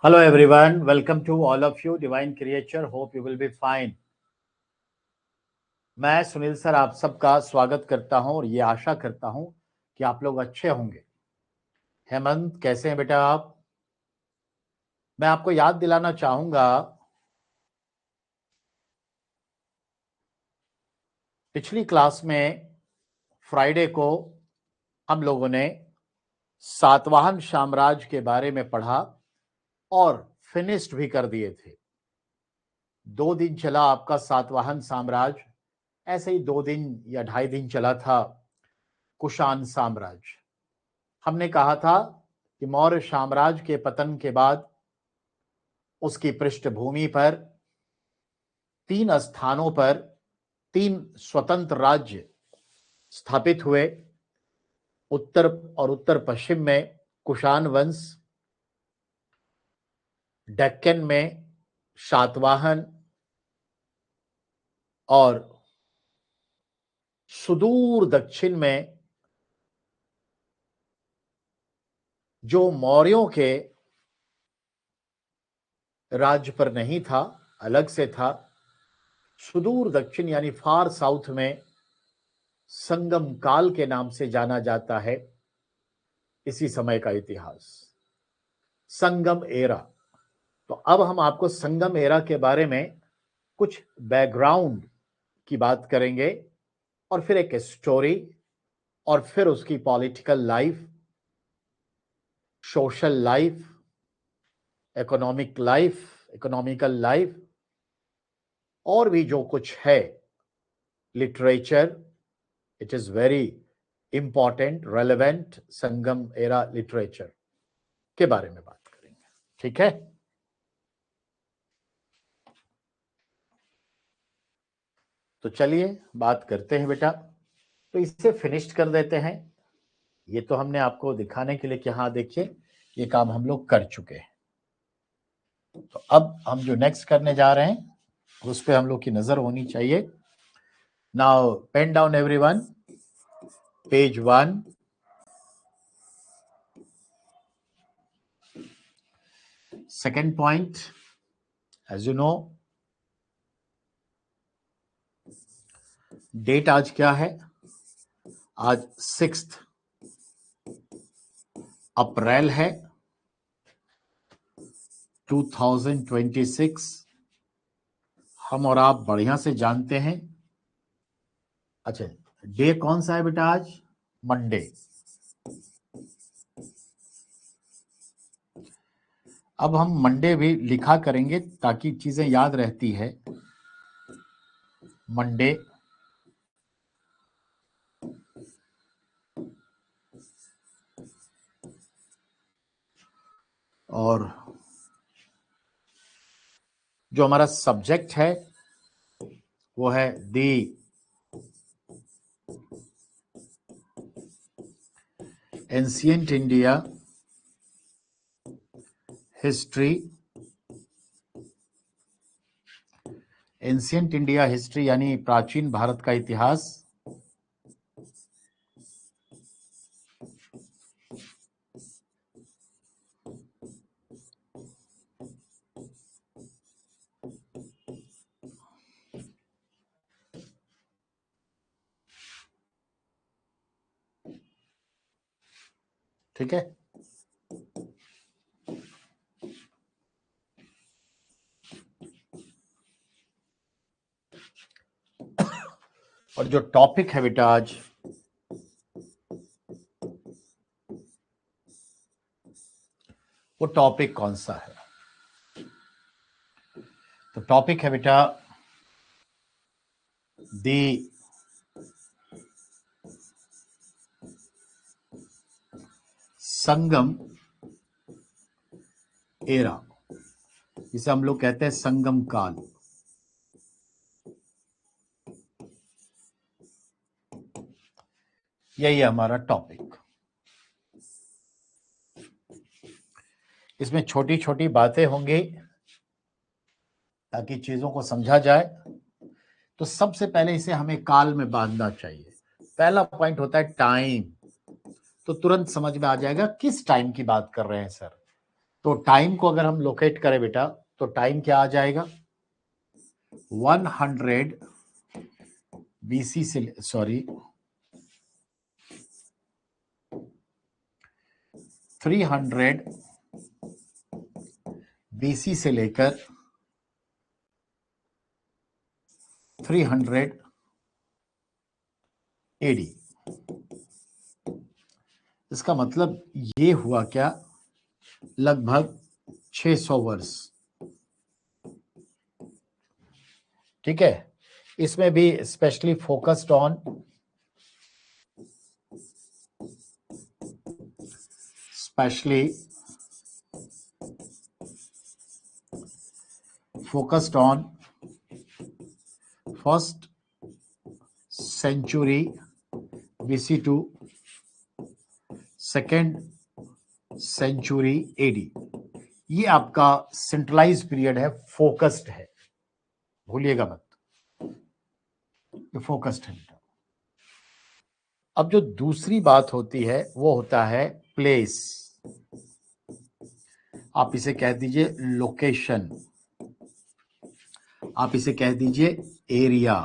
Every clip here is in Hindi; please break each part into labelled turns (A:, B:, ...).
A: Hello everyone, welcome to all of you, Divine Creature. Hope you will be fine. मैं सुनील सर आप सबका स्वागत करता हूं और ये आशा करता हूं कि आप लोग अच्छे होंगे। हेमंत कैसे हैं बेटा आप? मैं आपको याद दिलाना चाहूंगा, पिछली क्लास में फ्राइडे को हम लोगों ने सातवाहन साम्राज्य के बारे में पढ़ा और फिनिश्ड भी कर दिए थे। 2 दिन चला आपका सातवाहन साम्राज्य, ऐसे ही 2 दिन या 2.5 दिन चला था कुषाण साम्राज्य। हमने कहा था कि मौर्य साम्राज्य के पतन के बाद उसकी पृष्ठभूमि पर 3 स्थानों पर 3 स्वतंत्र राज्य स्थापित हुए। उत्तर और उत्तर पश्चिम में कुषाण वंश, डेक्कन में सातवाहन और सुदूर दक्षिण में जो मौर्यों के राज्य पर नहीं था, अलग से था, सुदूर दक्षिण यानी फार साउथ में संगम काल के नाम से जाना जाता है। इसी समय का इतिहास संगम एरा। तो अब हम आपको संगम एरा के बारे में कुछ बैकग्राउंड की बात करेंगे और फिर एक स्टोरी और फिर उसकी political life, social life, economical life और भी जो कुछ है, literature. It is very important, relevant Sangam era literature के बारे में बात करेंगे। ठीक है, तो चलिए बात करते हैं बेटा। तो इसे फिनिश्ड कर देते हैं। ये तो हमने आपको दिखाने के लिए कि हाँ देखिए ये काम हम लोग कर चुके हैं। तो अब हम जो नेक्स्ट करने जा रहे हैं उस पे हम लोग की नजर होनी चाहिए। Now pen down everyone, page 1। Second point, as you know, date आज क्या है? आज 6 अप्रैल है 2026। हम और आप बढ़िया से जानते हैं। अच्छा, डे कौन सा है बेटा आज? मंडे। अब हम मंडे भी लिखा करेंगे ताकि चीजें याद रहती है। मंडे, और जो हमारा सब्जेक्ट है वो है the ancient India history. Ancient India history यानी प्राचीन भारत का इतिहास। ठीक है, और जो टॉपिक है बेटा आज, वो टॉपिक कौन सा है? तो टॉपिक है बेटा दी संगम एरा, जिसे हम लोग कहते हैं संगम काल। यही है हमारा टॉपिक। इसमें छोटी छोटी बातें होंगी ताकि चीजों को समझा जाए। तो सबसे पहले इसे हमें काल में बांधना चाहिए। पहला पॉइंट होता है टाइम। तो तुरंत समझ में आ जाएगा किस टाइम की बात कर रहे हैं सर। तो टाइम को अगर हम लोकेट करें बेटा तो टाइम क्या आ जाएगा, 100 बीसी से 300 बीसी से लेकर 300 एडी। इसका मतलब ये हुआ क्या, लगभग 600 वर्ष। ठीक है, इसमें भी specially focused on first century BC to second century AD। ये आपका सेंट्रलाइज पीरियड है, फोकस्ड है, भूलिएगा मत, ये फोकस्ड है। अब जो दूसरी बात होती है वो होता है प्लेस। आप इसे कह दीजिए लोकेशन, आप इसे कह दीजिए एरिया।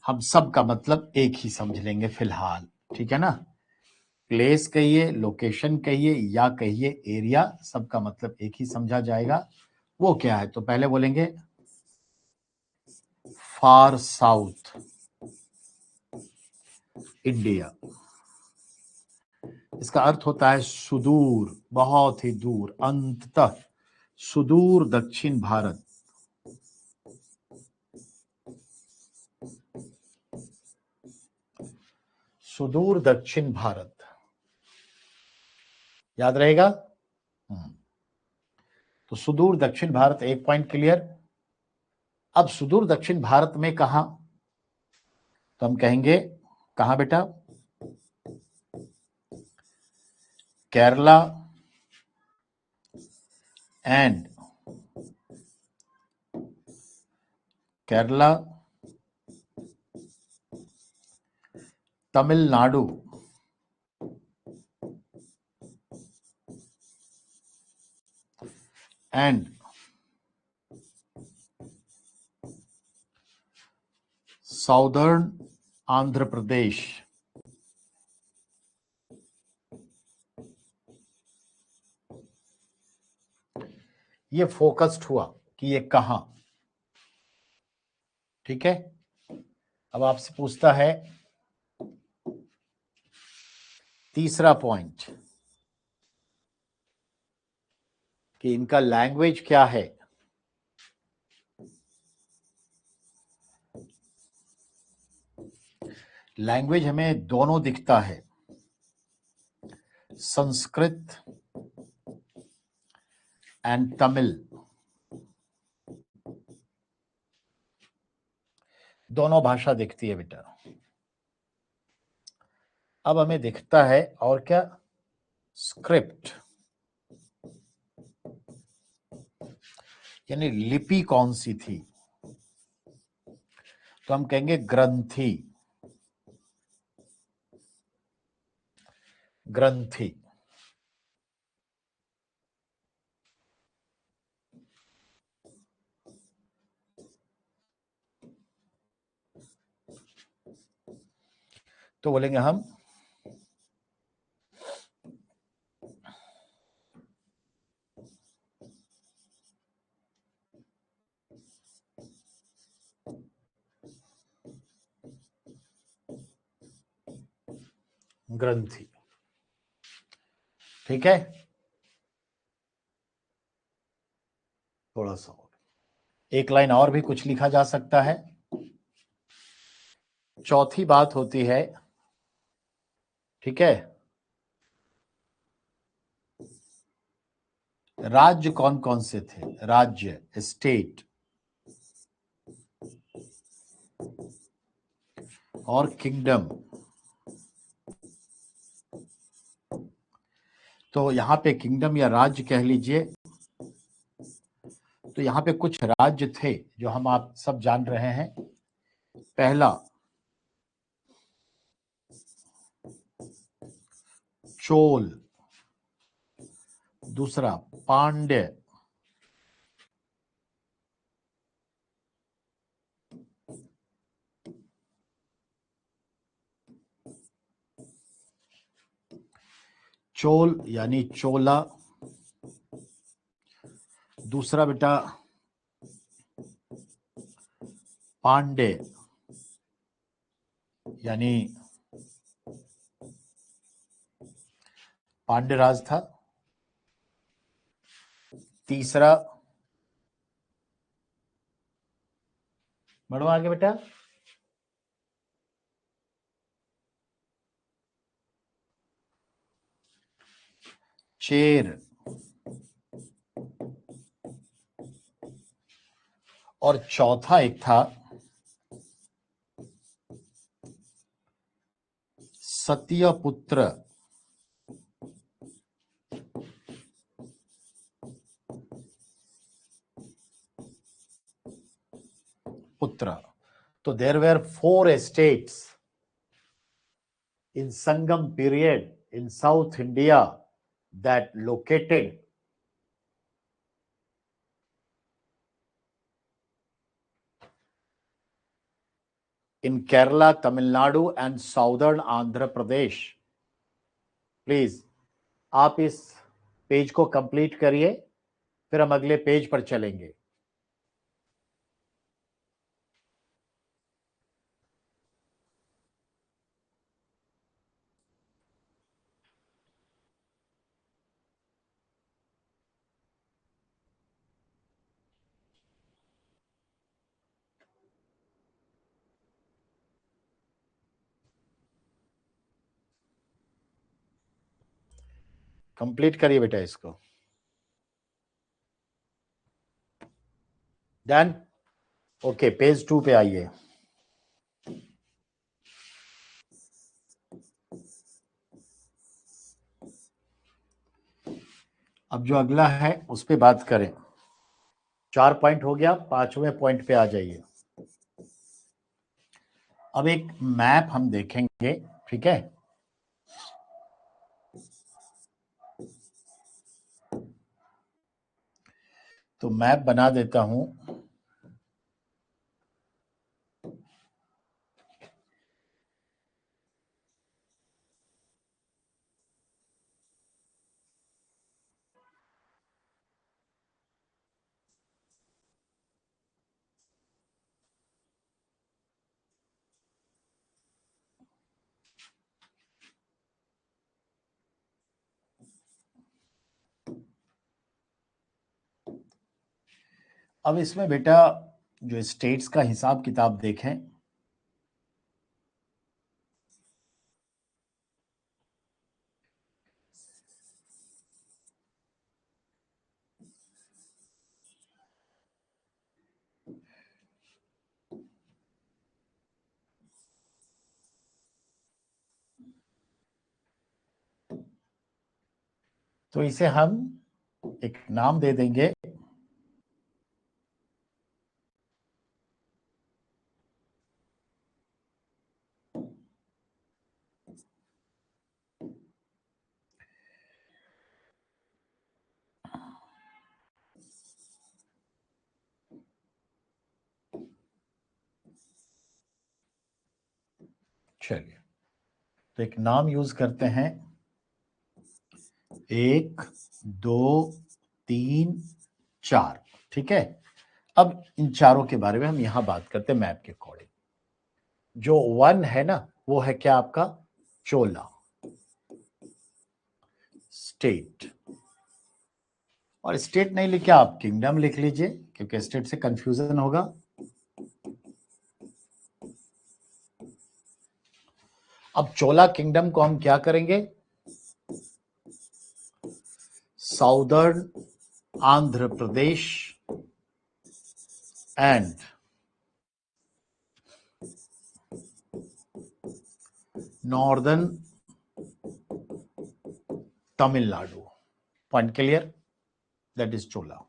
A: हम सब का मतलब एक ही समझ लेंगे फिलहाल, ठीक है ना। प्लेस कहिए, लोकेशन कहिए या कहिए एरिया, सबका मतलब एक ही समझा जाएगा। वो क्या है, तो पहले बोलेंगे फार साउथ इंडिया। इसका अर्थ होता है सुदूर, बहुत ही दूर, अंततः सुदूर दक्षिण भारत। सुदूर दक्षिण भारत, याद रहेगा। तो सुदूर दक्षिण भारत, एक पॉइंट क्लियर। अब सुदूर दक्षिण भारत में कहा, तो हम कहेंगे कहा बेटा, Kerala and Tamil Nadu and southern Andhra Pradesh. ये फोकस्ड हुआ कि ये कहां। ठीक है, अब आपसे पूछता है तीसरा पॉइंट कि इनका लैंग्वेज क्या है। लैंग्वेज हमें दोनों दिखता है, संस्कृत एंड तमिल, दोनों भाषा दिखती है बेटा। अब हमें दिखता है और क्या, स्क्रिप्ट, यानी लिपि कौन सी थी, तो हम कहेंगे ग्रंथि। तो बोलेंगे हम ग्रंथि। ठीक है, थोड़ा सा एक लाइन और भी कुछ लिखा जा सकता है। चौथी बात होती है, ठीक है, राज्य कौन कौन से थे, राज्य स्टेट और किंगडम। तो यहां पे किंगडम या राज्य कह लीजिए। तो यहां पे कुछ राज्य थे जो हम आप सब जान रहे हैं। पहला चोल, दूसरा पांड्य, चोल यानी चोला, दूसरा बेटा पांडे यानी पांड्य राज था, तीसरा, बढ़ो आगे बेटा, चेर, और चौथा एक था सत्यपुत्र, पुत्र। तो there where 4 estates in Sangam period in South India that located in Kerala, Tamil Nadu and southern Andhra Pradesh. Please आप इस पेज को कंप्लीट करिए, फिर हम अगले पेज पर चलेंगे। कंप्लीट करिए बेटा इसको। डन? ओके, पेज 2 पे आइए। अब जो अगला है उस पे बात करें। 4 पॉइंट हो गया, 5वें पॉइंट पे आ जाइए। अब एक मैप हम देखेंगे, ठीक है? तो मैप बना देता हूं। अब इसमें बेटा जो स्टेट्स का हिसाब किताब देखें, तो इसे हम एक नाम दे देंगे, चलिए तो एक नाम यूज करते हैं, 1 2 3 4, ठीक है? अब इन चारों के बारे में हम यहां बात करते हैं मैप के अकॉर्डिंग। जो 1 है ना, वो है क्या आपका? चोला स्टेट, और स्टेट नहीं लिखे आप किंगडम लिख लीजिए, क्योंकि स्टेट से कंफ्यूजन होगा। अब चोला किंगडम को हम क्या करेंगे? Southern Andhra Pradesh and northern Tamil Nadu. Point clear? That is Chola.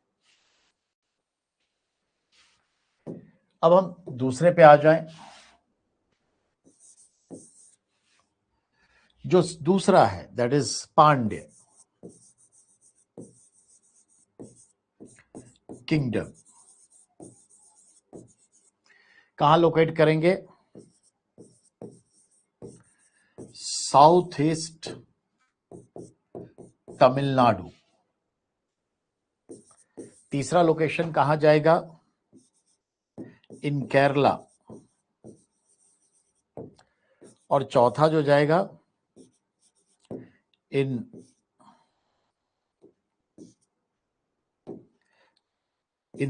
A: अब हम दूसरे पे आ जाएं। जो दूसरा है दैट इज पांड्य। किंगडम कहां लोकेट करेंगे? South east Tamil Nadu. तीसरा लोकेशन कहां जाएगा? इन केरला। और चौथा जो जाएगा in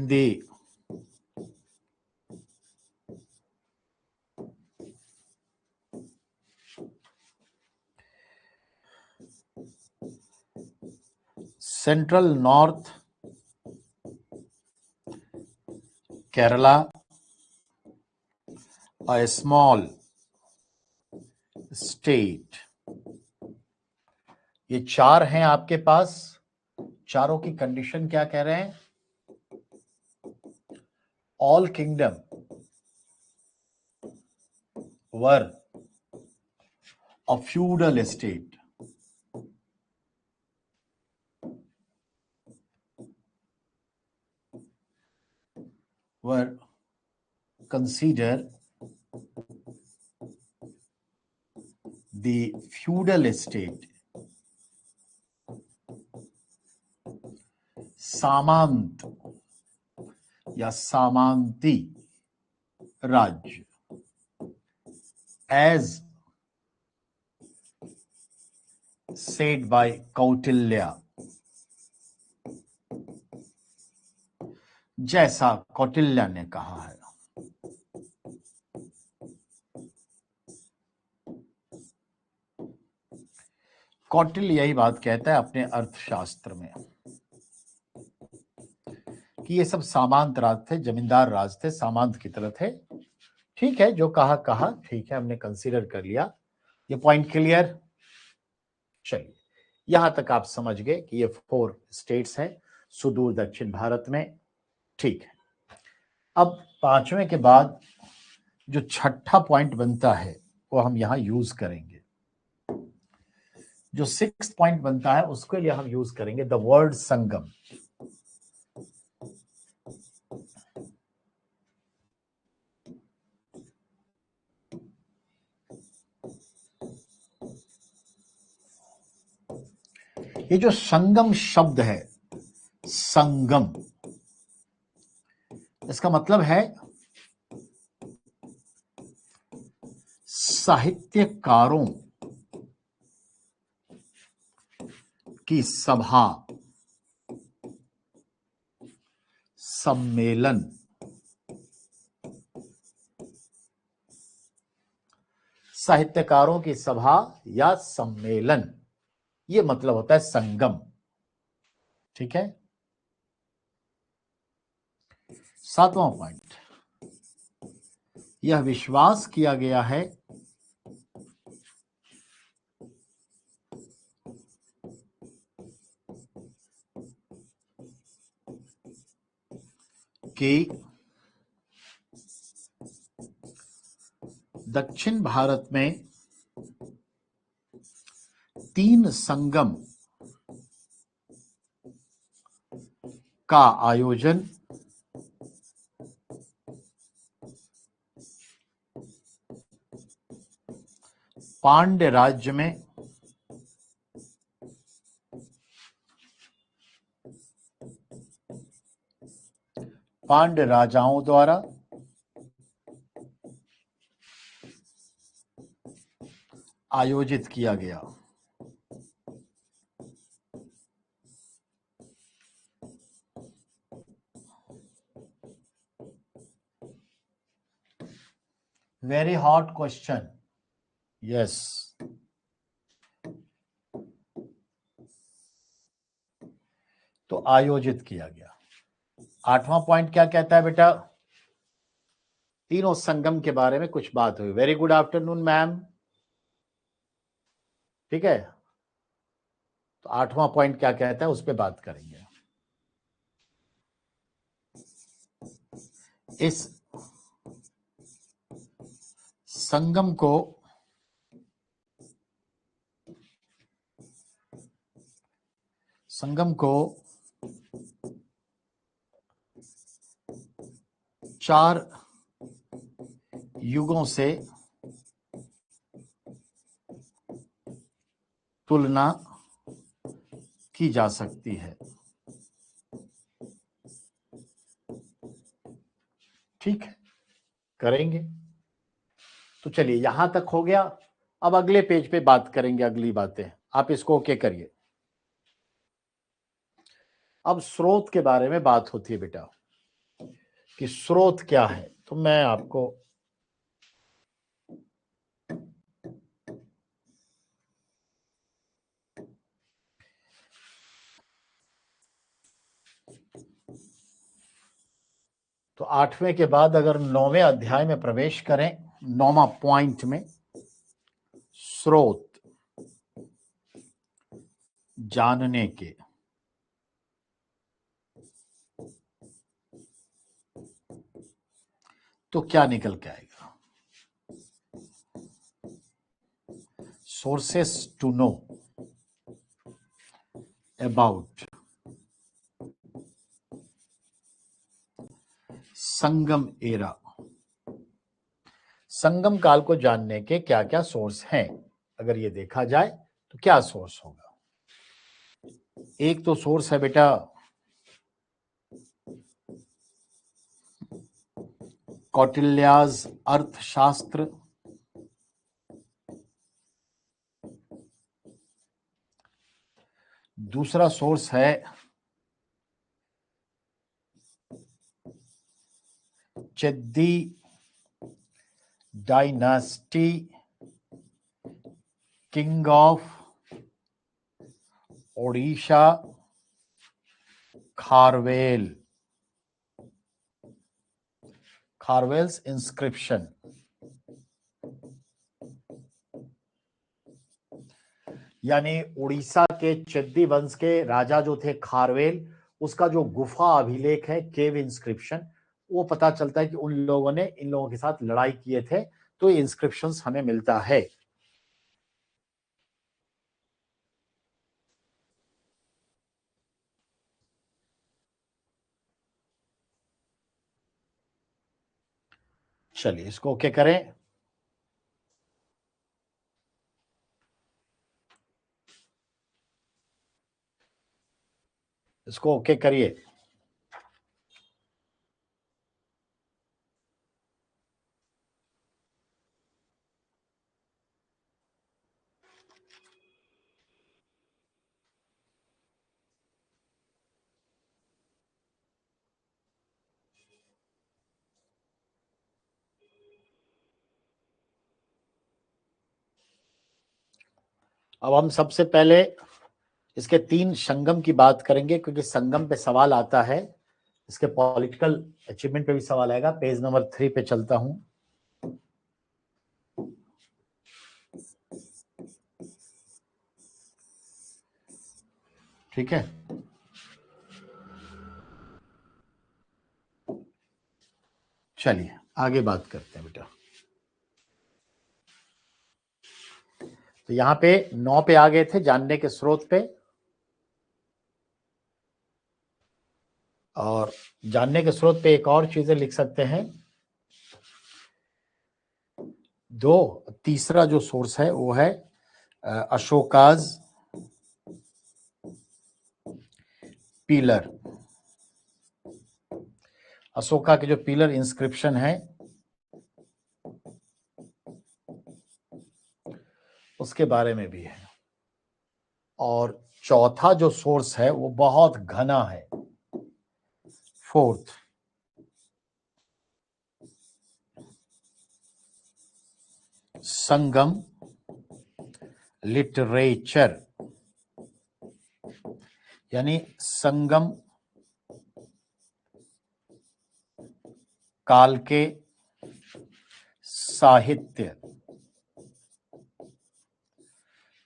A: the central north Kerala, a small state। ये चार हैं आपके पास। चारों की कंडीशन क्या कह रहे हैं? All kingdom were a feudal state. Were consider the feudal state, सामंत या सामंती राज्य, as said by कौटिल्य, जैसा कौटिल्य ने कहा है। कौटिल्य यही बात कहता है अपने अर्थशास्त्र में कि ये सब सामंत राज थे, जमींदार राज थे, सामंत की तरह थे। ठीक है, जो कहा कहा, ठीक है, हमने कंसीडर कर लिया। ये पॉइंट क्लियर? चलिए, यहां तक आप समझ गए कि ये 4 स्टेट्स हैं सुदूर दक्षिण भारत में। ठीक है, अब पांचवें के बाद जो छठा पॉइंट बनता है वो हम यहां यूज करेंगे। जो 6th पॉइंट बनता है उसके लिए हम यूज करेंगे द वर्ड संगम। ये जो संगम शब्द है, संगम, इसका मतलब है साहित्यकारों की सभा, सम्मेलन। साहित्यकारों की सभा या सम्मेलन, ये मतलब होता है संगम। ठीक है। 7वां पॉइंट, यह विश्वास किया गया है कि दक्षिण भारत में 3 संगम का आयोजन पांड्य राज्य में पांड्य राजाओं द्वारा आयोजित किया गया। Very hot question. यस, तो आयोजित किया गया। 8वां पॉइंट क्या कहता है बेटा? तीनों संगम के बारे में कुछ बात हुई। Very good afternoon ma'am. ठीक है, तो 8वां पॉइंट क्या कहता है उस पर बात करेंगे। इस संगम को 4 युगों से तुलना की जा सकती है। ठीक है, करेंगे। तो चलिए, यहां तक हो गया। अब अगले पेज पे बात करेंगे, अगली बातें। आप इसको ओके करिए। अब स्रोत के बारे में बात होती है बेटा, कि स्रोत क्या है। तो मैं आपको तो 8वें के बाद अगर 9वें अध्याय में प्रवेश करें, 9वां पॉइंट में, स्रोत जानने के। तो क्या निकल के आएगा? Sources to know about Sangam era. Sangam काल को जानने के क्या क्या सोर्स हैं, अगर ये देखा जाए तो क्या सोर्स होगा? एक तो सोर्स है बेटा कौटिल्याज अर्थशास्त्र। दूसरा सोर्स है Chedi dynasty, king of Odisha, Kharavela, Kharavela's inscription. यानी उड़ीसा के चेदी वंश के राजा जो थे खारवेल, उसका जो गुफा अभिलेख है, केव इंस्क्रिप्शन, वो पता चलता है कि उन लोगों ने इन लोगों के साथ लड़ाई किए थे। तो ये इंस्क्रिप्शंस हमें मिलता है। चलिए, इसको ओके करें। इसको ओके करिए। अब हम सबसे पहले इसके 3 संगम की बात करेंगे, क्योंकि संगम पे सवाल आता है। इसके पॉलिटिकल अचीवमेंट पे भी सवाल आएगा। पेज नंबर 3 पे चलता हूं। ठीक है, चलिए आगे बात करते हैं बेटा। तो यहां पे 9 पे आ गए थे, जानने के स्रोत पे। और जानने के स्रोत पे एक और चीजें लिख सकते हैं। तीसरा जो सोर्स है वो है अशोकाज पिलर। अशोका के जो पिलर इंस्क्रिप्शन है, उसके बारे में भी है। और चौथा जो सोर्स है वो बहुत घना है, फोर्थ, संगम लिटरेचर। यानी संगम काल के साहित्य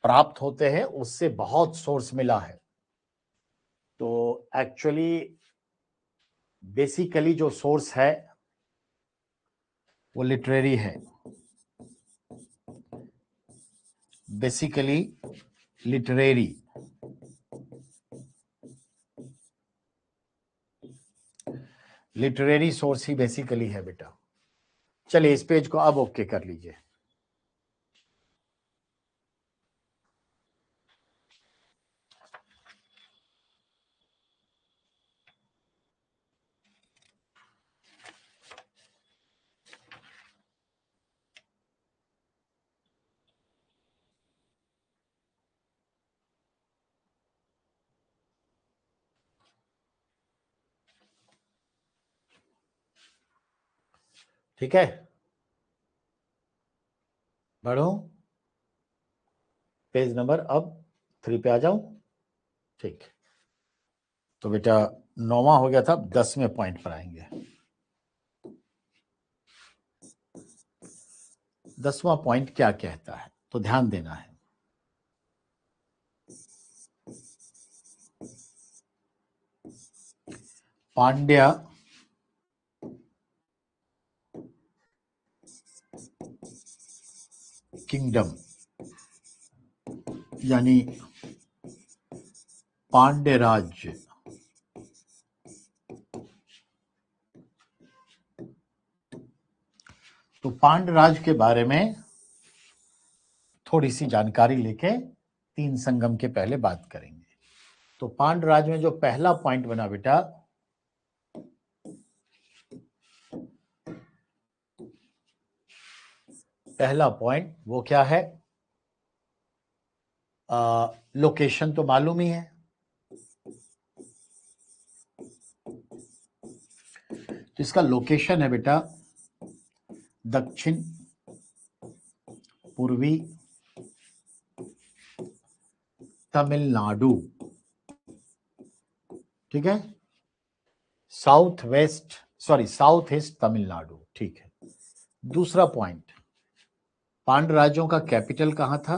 A: प्राप्त होते हैं, उससे बहुत सोर्स मिला है। तो एक्चुअली बेसिकली जो सोर्स है वो लिटरेरी है, बेसिकली लिटरेरी। लिटरेरी सोर्स ही बेसिकली है बेटा। चलिए इस पेज को अब ओके कर लीजिए। ठीक है, बढ़ो पेज नंबर अब 3 पे आ जाऊं। ठीक, तो बेटा 9वां हो गया था, 10वें पॉइंट पर आएंगे। 10वां पॉइंट क्या कहता है, तो ध्यान देना है। पांड्या किंगडम यानी पांड्य राज्य तो पांड्य राज्य के बारे में थोड़ी सी जानकारी लेके 3 संगम के पहले बात करेंगे। तो पांड्य राज्य में जो पहला पॉइंट बना बेटा, पहला पॉइंट वो क्या है, लोकेशन तो मालूम ही है। तो इसका लोकेशन है बेटा दक्षिण पूर्वी तमिलनाडु। ठीक है, साउथ ईस्ट तमिलनाडु। ठीक है, दूसरा पॉइंट, पांड्य राज्यों का कैपिटल कहां था?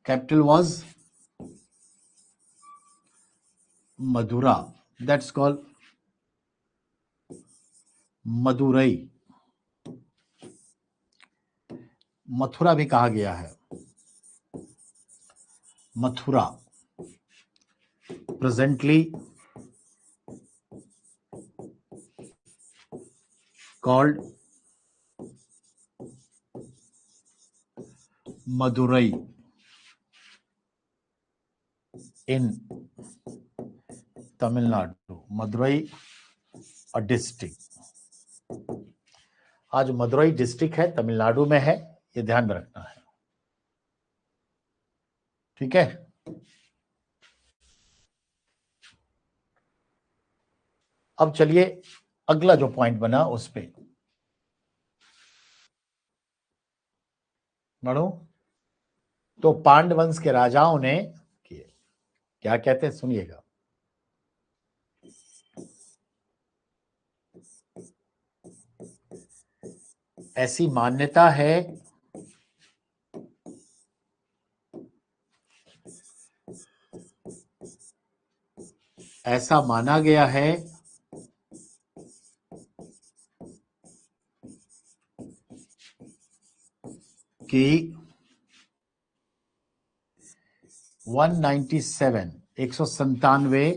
A: Capital was Madura, that's called Madurai. Mathura भी कहा गया है, Mathura presently called Madurai in Tamil Nadu. Madurai a district, आज मदुरई डिस्ट्रिक्ट है, तमिलनाडु में है, ये ध्यान में रखना है। ठीक है, अब चलिए अगला जो पॉइंट बना उस पे बढ़ो। तो पांड्य वंश के राजाओं ने किए, क्या कहते हैं सुनिएगा। ऐसी मान्यता है ऐसा माना गया है कि 197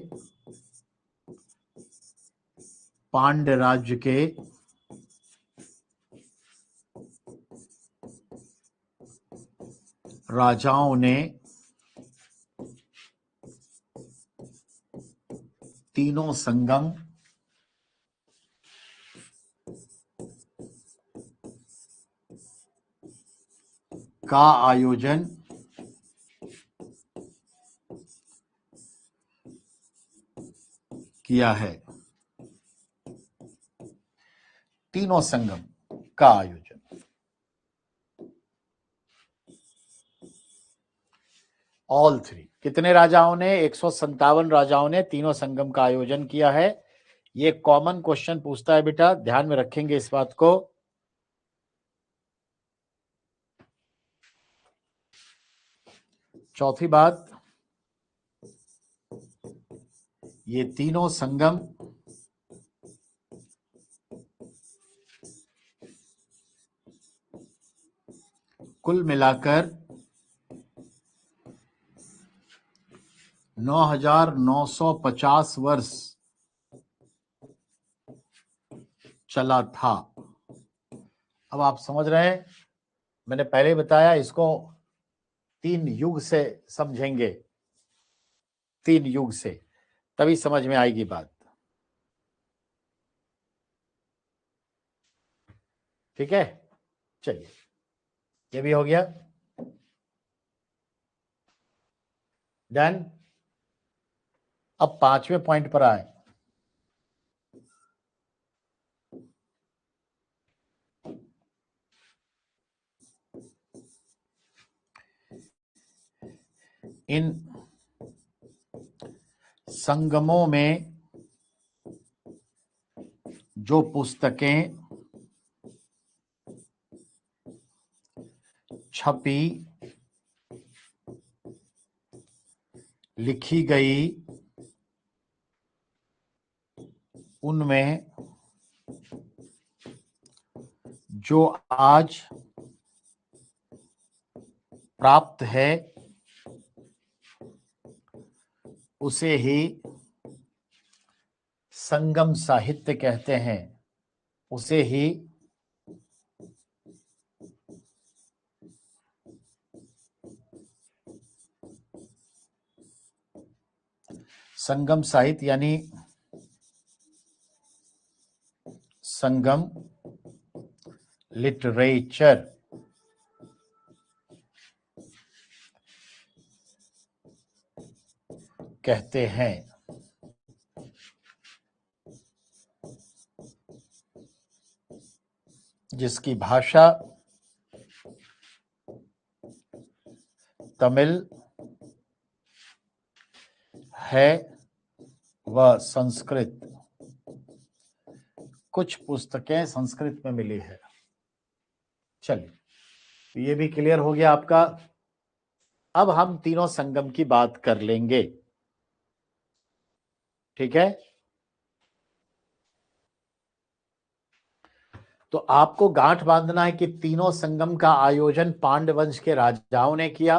A: पांड्य राज्य के राजाओं ने तीनों संगम का आयोजन किया है। तीनों संगम का आयोजन, ऑल थ्री, कितने राजाओं ने? 157 राजाओं ने तीनों संगम का आयोजन किया है। ये कॉमन क्वेश्चन पूछता है बेटा, ध्यान में रखेंगे इस बात को। चौथी बात, ये तीनों संगम कुल मिलाकर 9,950 वर्ष चला था। अब आप समझ रहे हैं, मैंने पहले बताया इसको 3 युग से समझेंगे, 3 युग से, तभी समझ में आएगी बात। ठीक है, चलिए ये भी हो गया। डन। अब 5वें पॉइंट पर आए। इन संगमों में जो पुस्तकें छपी, लिखी गई, उनमें जो आज प्राप्त है उसे ही संगम साहित्य कहते हैं, उसे ही संगम साहित्य यानी संगम लिटरेचर कहते हैं, जिसकी भाषा तमिल है व संस्कृत। कुछ पुस्तकें संस्कृत में मिली है। चलिए ये भी क्लियर हो गया आपका। अब हम तीनों संगम की बात कर लेंगे। ठीक है, तो आपको गांठ बांधना है कि तीनों संगम का आयोजन पांडवंश के राजाओं ने किया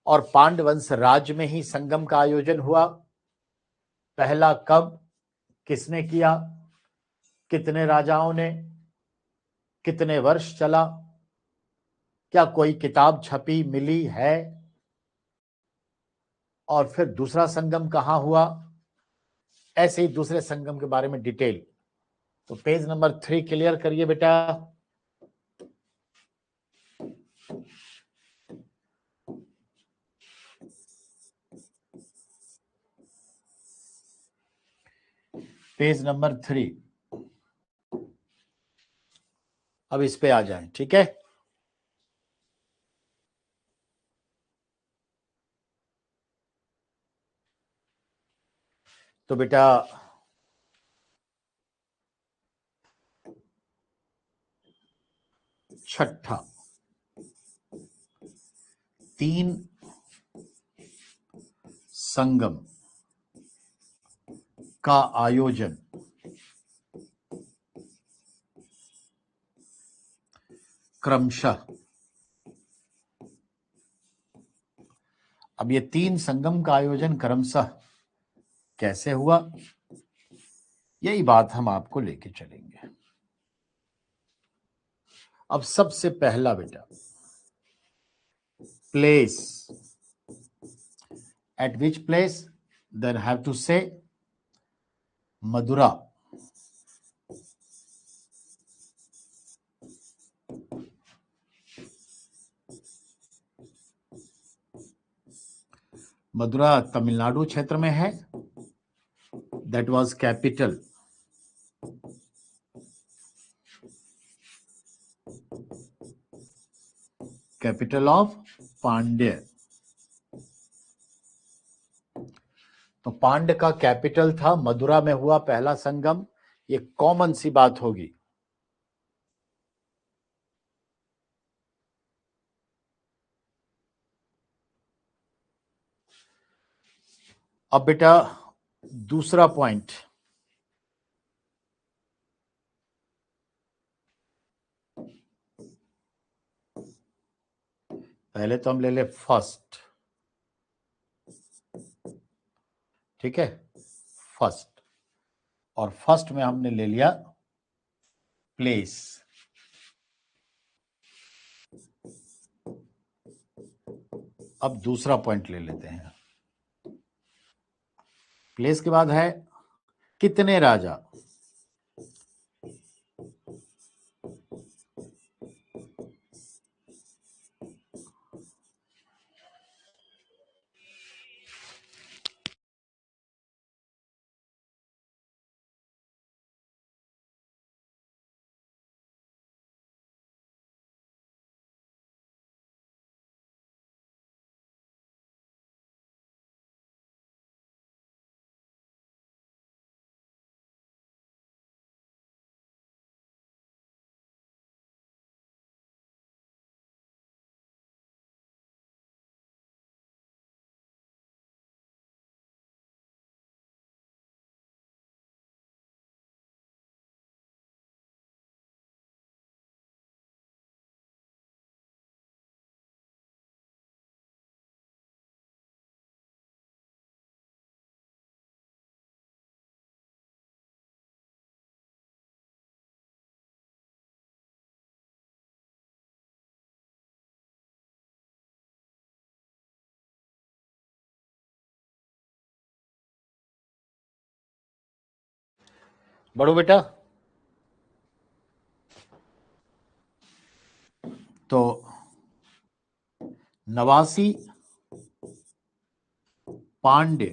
A: और पांडवंश राज्य में ही संगम का आयोजन हुआ। पहला कब, किसने किया, कितने राजाओं ने, कितने वर्ष चला, क्या कोई किताब छपी मिली है, और फिर दूसरा संगम कहां हुआ, ऐसे ही दूसरे संगम के बारे में डिटेल। तो पेज नंबर 3 क्लियर करिए बेटा। पेज नंबर 3, अब इस पे आ जाएं। ठीक है, तो बेटा छठा, 3 संगम का आयोजन क्रमशः। अब ये 3 संगम का आयोजन क्रमशः कैसे हुआ, यही बात हम आपको लेके चलेंगे। अब सबसे पहला बेटा, place, at which place, then have to say Madura. Madura Tamil Nadu क्षेत्र में है। That was capital of Pandya. तो पांड्य का कैपिटल था, मदुरा में हुआ पहला संगम। ये कॉमन सी बात होगी। अब बेटा दूसरा पॉइंट, पहले तो हम ले ले फर्स्ट। ठीक है, फर्स्ट, और फर्स्ट में हमने ले लिया प्लेस। अब दूसरा पॉइंट ले लेते हैं। प्लेस के बाद है कितने राजा। बढ़ो बेटा। तो 89 पांड्य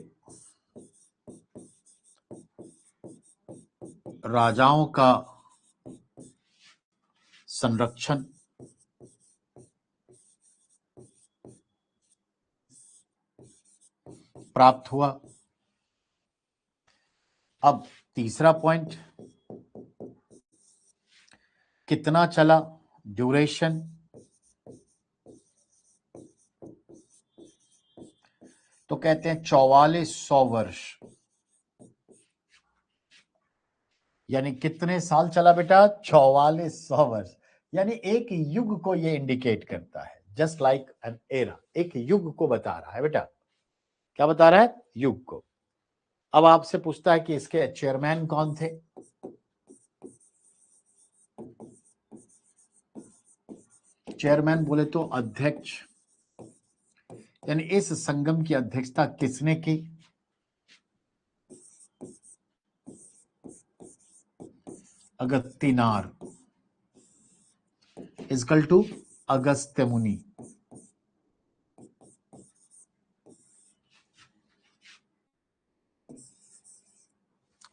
A: राजाओं का संरक्षण प्राप्त हुआ। अब तीसरा पॉइंट, कितना चला, ड्यूरेशन। तो कहते हैं 4400 वर्ष, यानी कितने साल चला बेटा, 4400 वर्ष, यानी एक युग को ये इंडिकेट करता है, जस्ट लाइक एन एरा, एक युग को बता रहा है बेटा। क्या बता रहा है, युग को। अब आपसे पूछता है कि इसके चेयरमैन कौन थे। चेयरमैन बोले तो अध्यक्ष, यानी इस संगम की अध्यक्षता किसने की, अगस्तीनार इजकल टू अगस्त्य मुनि।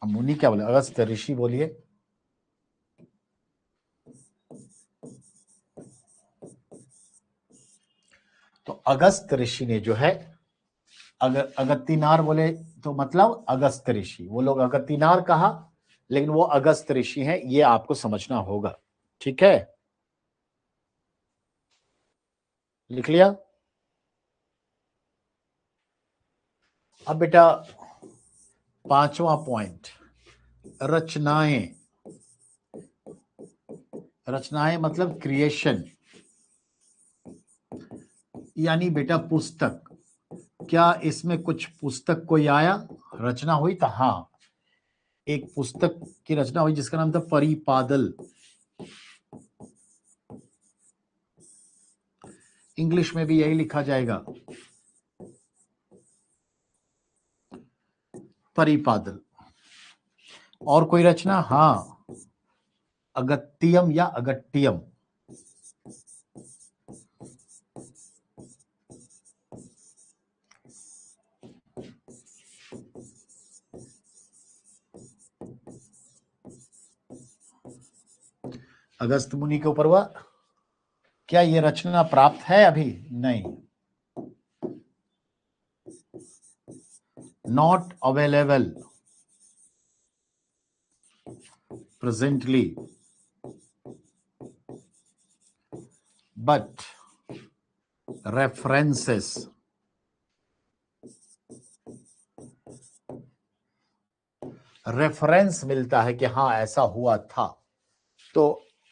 A: अब मुनि क्या बोले, अगस्त्य ऋषि बोलिए। तो अगस्त ऋषि ने जो है, अगस्तीनार बोले तो मतलब अगस्त ऋषि, वो लोग अगस्तीनार कहा लेकिन वो अगस्त ऋषि हैं, ये आपको समझना होगा। ठीक है, लिख लिया। अब बेटा पांचवा पॉइंट, रचनाएं। रचनाएं मतलब क्रिएशन, यानी बेटा पुस्तक। क्या इसमें कुछ पुस्तक कोई आया, रचना हुई? तो हाँ, एक पुस्तक की रचना हुई जिसका नाम था परिपादल। इंग्लिश में भी यही लिखा जाएगा, परिपादल। और कोई रचना? हाँ, अगत्तियम या अगट्टियम। अगस्त मुनि के ऊपर हुआ। क्या ये रचना प्राप्त है? अभी नहीं, not available presently, but references reference मिलता है कि हाँ ऐसा हुआ था। तो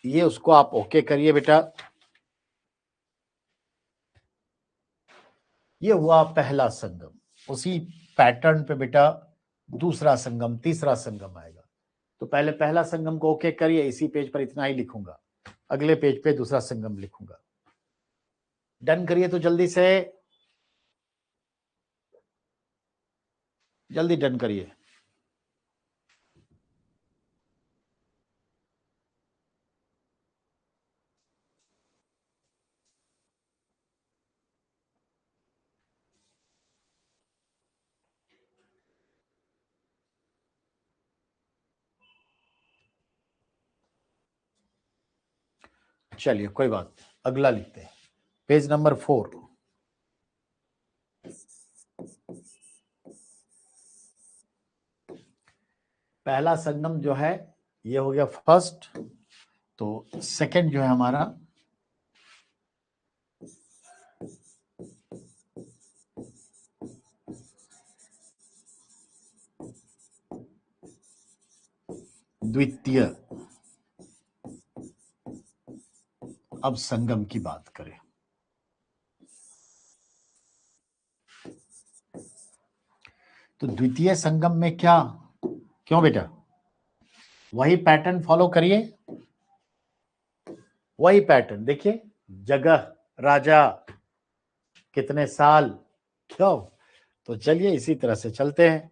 A: ये उसको आप ओके करिए बेटा। ये हुआ पहला संगम। उसी पैटर्न पे बेटा दूसरा संगम, तीसरा संगम आएगा। तो पहले पहला संगम को ओके करिए, इसी पेज पर इतना ही लिखूंगा, अगले पेज पे दूसरा संगम लिखूंगा। डन करिए तो जल्दी से, जल्दी डन करिए। चलिए कोई बात नहीं, अगला लिखते हैं, पेज नंबर 4। पहला संगम जो है ये हो गया फर्स्ट, तो सेकंड जो है हमारा द्वितीय। अब संगम की बात करें, तो द्वितीय संगम में क्या, क्यों बेटा, वही पैटर्न फॉलो करिए, वही पैटर्न देखिए, जगह, राजा, कितने साल, क्यों। तो चलिए इसी तरह से चलते हैं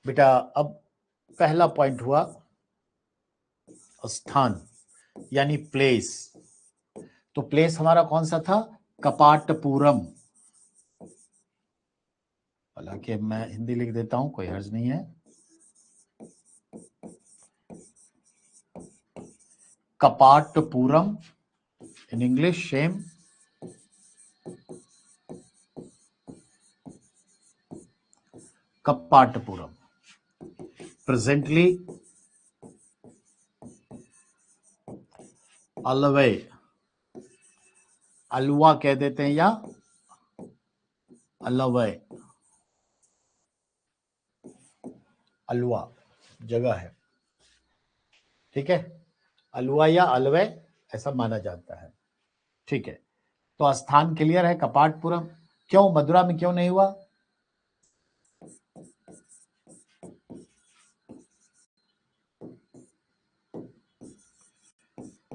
A: बेटा। अब पहला पॉइंट हुआ स्थान यानी प्लेस, तो प्लेस हमारा कौन सा था, कपाटपुरम। हालांकि मैं हिंदी लिख देता हूं, कोई हर्ज नहीं है। Kapatapuram, in English same, Kapatapuram. Presently Alwaye, Aluva कह देते हैं या अलवय, अलवा जगह है, ठीक है, अलवा या अलवय ऐसा माना जाता है, ठीक है। तो स्थान क्लियर है, कपाटपुरम। क्यों मदुरा में क्यों नहीं हुआ,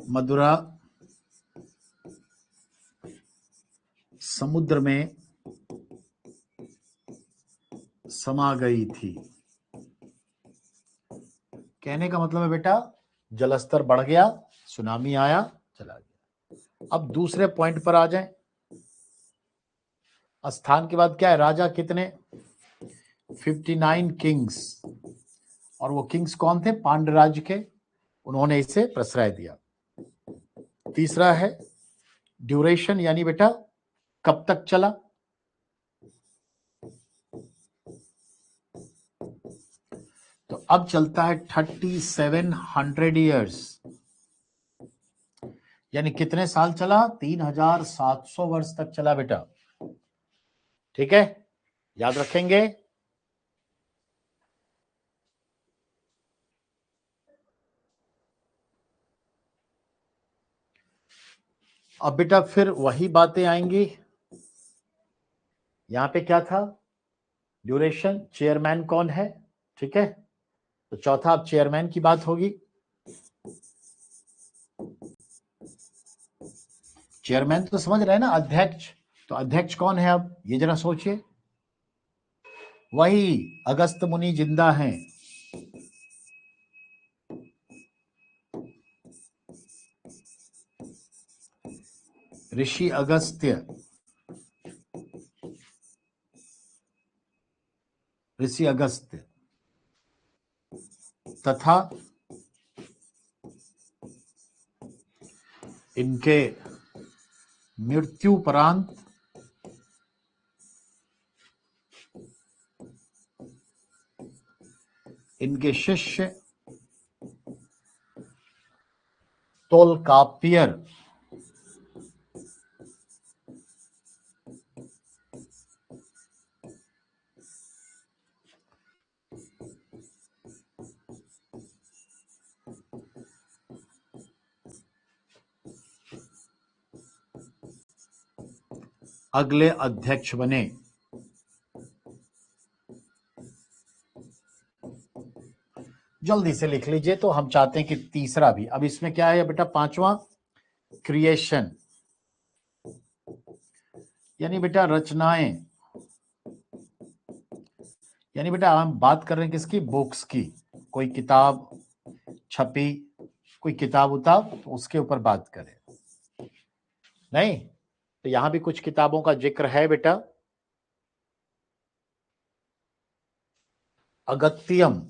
A: मदुरा समुद्र में समा गई थी। कहने का मतलब है बेटा, जलस्तर बढ़ गया, सुनामी आया, चला गया। अब दूसरे पॉइंट पर आ जाएं, स्थान के बाद क्या है, राजा कितने, 59 किंग्स, और वो किंग्स कौन थे, पांड्य राज्य के, उन्होंने इसे प्रश्रय दिया। तीसरा है ड्यूरेशन, यानी बेटा कब तक चला, तो अब चलता है 3700 ईयर्स, यानी कितने साल चला, 3700 वर्ष तक चला बेटा, ठीक है, याद रखेंगे। अब बेटा फिर वही बातें आएंगी, यहां पे क्या था, ड्यूरेशन, चेयरमैन कौन है, ठीक है, तो चौथा अब चेयरमैन की बात होगी। चेयरमैन तो समझ रहे हैं ना, अध्यक्ष, तो अध्यक्ष कौन है, अब ये जरा सोचिए, वही अगस्त मुनि जिंदा हैं, ऋषि अगस्त्य, ऋषि अगस्त्य तथा इनके मृत्युपरांत इनके शिष्य तोलकापियर, अगले अध्यक्ष बने। जल्दी से लिख लीजिए। तो हम चाहते हैं कि तीसरा भी, अब इसमें क्या है बेटा, पांचवा क्रिएशन, यानी बेटा रचनाएं, यानी बेटा हम बात कर रहे हैं किसकी, बुक्स की। कोई किताब छपी, कोई किताब उताब, तो उसके ऊपर बात करें। नहीं तो यहां भी कुछ किताबों का जिक्र है बेटा। अगत्यम,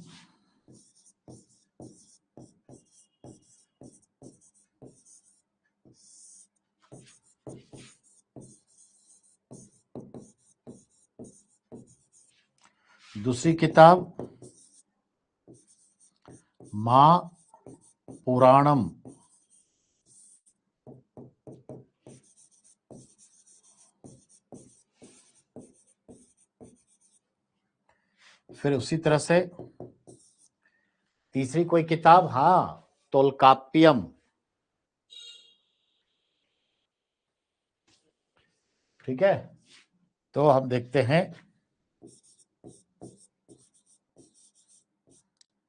A: दूसरी किताब मां पुराणम, फिर उसी तरह से तीसरी कोई किताब, हाँ तोलकाप्यम, ठीक है। तो हम देखते हैं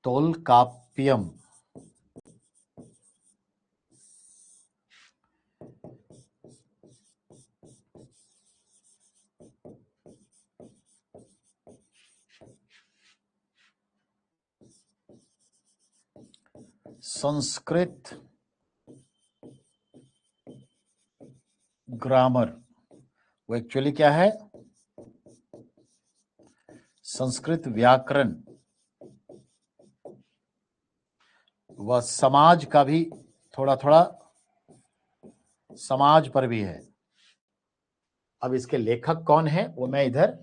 A: तोलकाप्यम, संस्कृत ग्रामर, वो एक्चुअली क्या है, संस्कृत व्याकरण, वह समाज का भी थोड़ा थोड़ा समाज पर भी है। अब इसके लेखक कौन है वो मैं इधर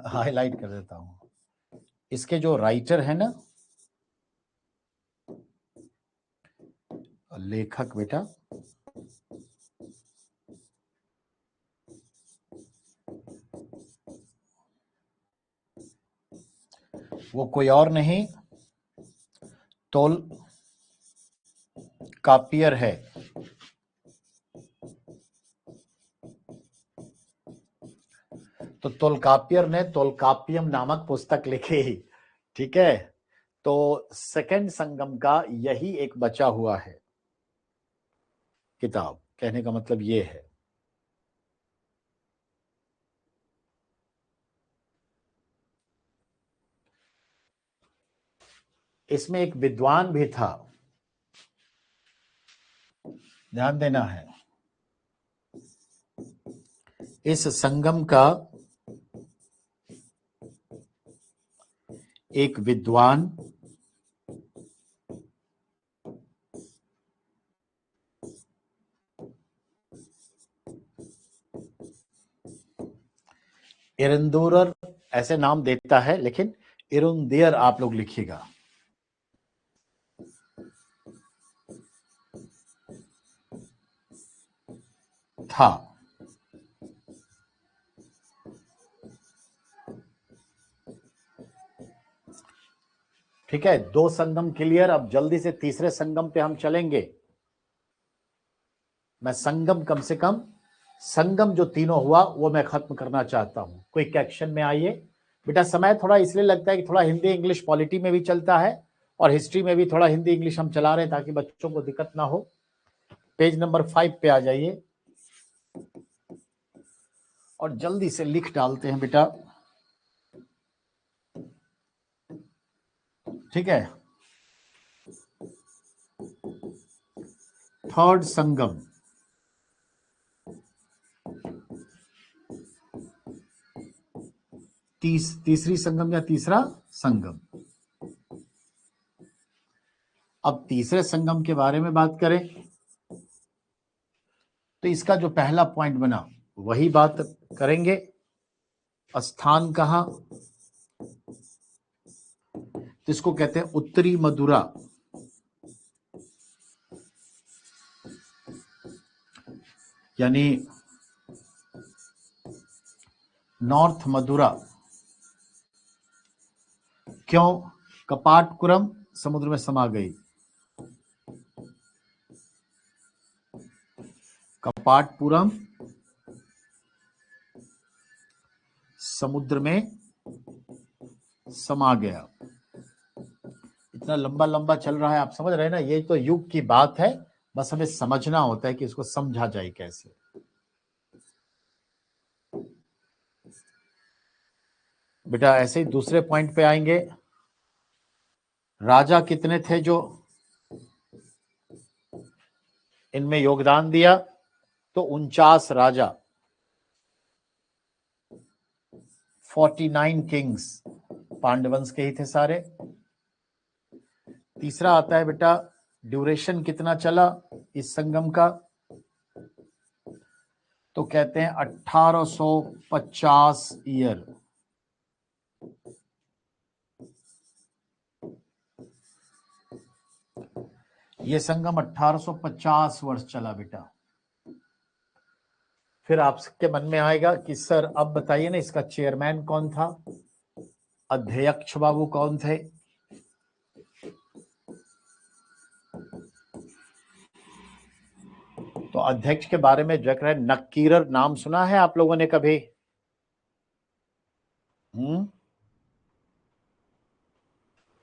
A: हाईलाइट कर देता हूं। इसके जो राइटर है ना, लेखक बेटा, वो कोई और नहीं तोलकापियर है। तो तोलकापियर ने तोलकाप्यम नामक पुस्तक लिखी, ठीक है। तो सेकंड संगम का यही एक बचा हुआ है किताब, कहने का मतलब ये है। इसमें एक विद्वान भी था, ध्यान देना है। इस संगम का एक विद्वान इरंदुरर ऐसे नाम देता है, लेकिन इरुंदेयर आप लोग लिखिएगा। था, ठीक है। दो संगम क्लियर। अब जल्दी से तीसरे संगम पे हम चलेंगे। मैं संगम, कम से कम संगम जो तीनों हुआ वो मैं खत्म करना चाहता हूं। क्विक एक्शन में आइए बेटा। समय थोड़ा इसलिए लगता है कि थोड़ा हिंदी इंग्लिश पॉलिटी में भी चलता है और हिस्ट्री में भी थोड़ा हिंदी इंग्लिश हम चला रहे हैं ताकि बच्चों को दिक्कत ना हो। पेज नंबर 5 पे आ जाइए और जल्दी से लिख डालते हैं बेटा, ठीक है। थर्ड संगम, तीसरी संगम या तीसरा संगम। अब तीसरे संगम के बारे में बात करें तो इसका जो पहला पॉइंट बना वही बात करेंगे। स्थान कहां, जिसको कहते हैं उत्तरी मदुरा, यानी नॉर्थ मदुरा। क्यों, कपाटपुरम समुद्र में समा गई। कपाटपुरम समुद्र में समा गया। इतना लंबा लंबा चल रहा है, आप समझ रहे हैं ना, ये तो युग की बात है, बस हमें समझना होता है कि इसको समझा जाए कैसे। बेटा ऐसे ही दूसरे पॉइंट पे आएंगे। राजा कितने थे जो इनमें योगदान दिया? तो 49 राजा, 49 किंग्स पांडवंश के ही थे सारे। तीसरा आता है बेटा, ड्यूरेशन कितना चला इस संगम का? तो कहते हैं 1850 ईयर। ये संगम 1850 वर्ष चला बेटा। फिर आपके मन में आएगा कि सर अब बताइए ना, इसका चेयरमैन कौन था, अध्यक्ष बाबू कौन थे? तो अध्यक्ष के बारे में जिक्र है, नक्कीरर नाम सुना है आप लोगों ने कभी?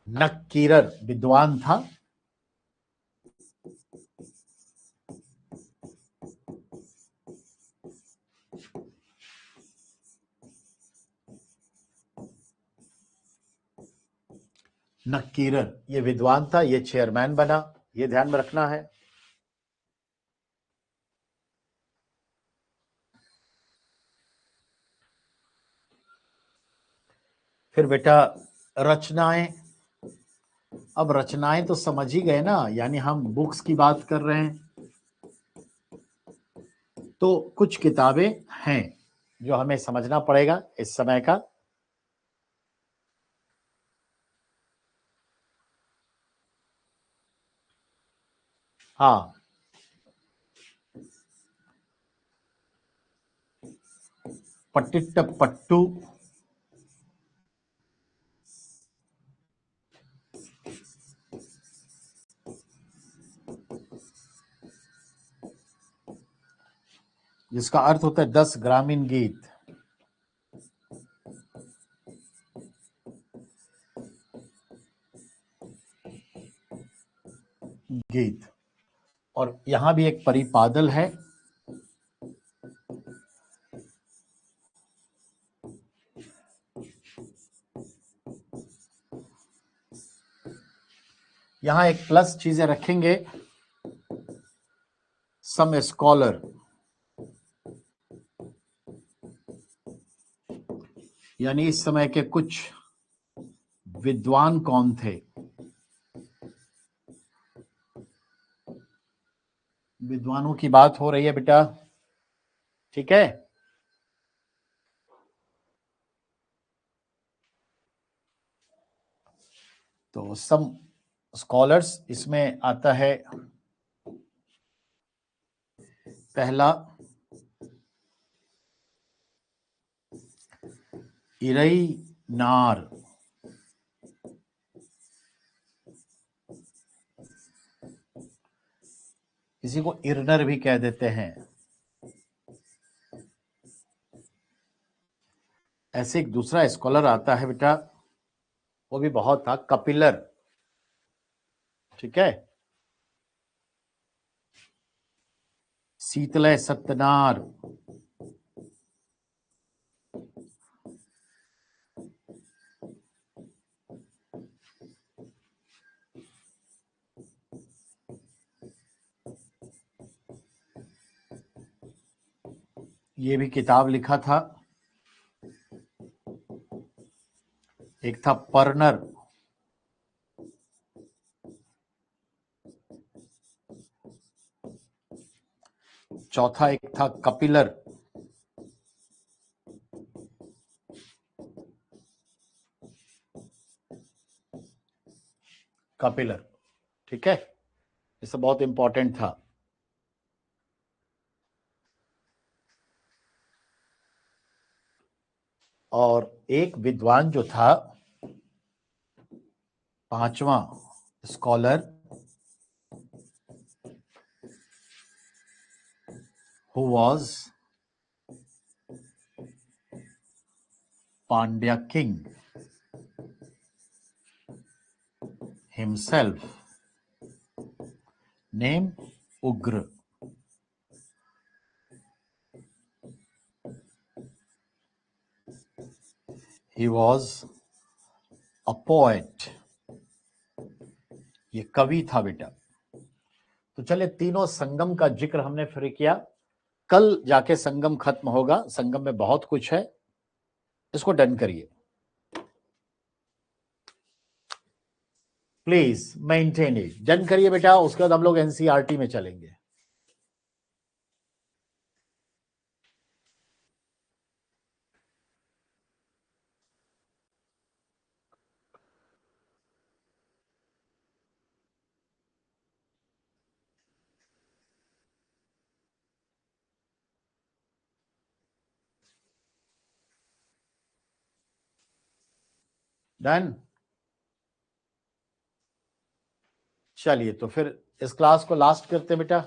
A: नक्कीरर विद्वान था। नक्कीरर ये विद्वान था, ये चेयरमैन बना, ये ध्यान में रखना है। फिर बेटा रचनाएं। अब रचनाएं तो समझ ही गए ना, यानी हम बुक्स की बात कर रहे हैं। तो कुछ किताबें हैं जो हमें समझना पड़ेगा इस समय का। हाँ, पट्टिट पट्टू, जिसका अर्थ होता है 10 ग्रामीण गीत। गीत। और यहां भी एक परिपादल है। यहां एक प्लस चीजें रखेंगे, सम स्कॉलर, यानी इस समय के कुछ विद्वान कौन थे। विद्वानों की बात हो रही है बेटा, ठीक है। तो सम स्कॉलर्स इसमें आता है, पहला इरई नार, किसी को इरनर भी कह देते हैं। ऐसे एक दूसरा स्कॉलर आता है बेटा, वो भी बहुत था, कपिलर, ठीक है। शीतलय सत्यनार, ये भी किताब लिखा था। एक था परनर, चौथा एक था कपिलर। कपिलर, ठीक है, ये सब बहुत इंपॉर्टेंट था। और एक विद्वान जो था, पांचवा scholar, who was Pandya king himself name Ugra. He was a poet. ये कवि था बेटा। तो चले तीनों संगम का जिक्र हमने फिर किया। कल जाके संगम खत्म होगा, संगम में बहुत कुछ है, इसको डन करिए प्लीज, मेंटेन इट, डन करिए बेटा। उसके बाद हम लोग एनसीईआरटी में चलेंगे। डन। चलिए तो फिर इस क्लास को लास्ट करते हैं बेटा।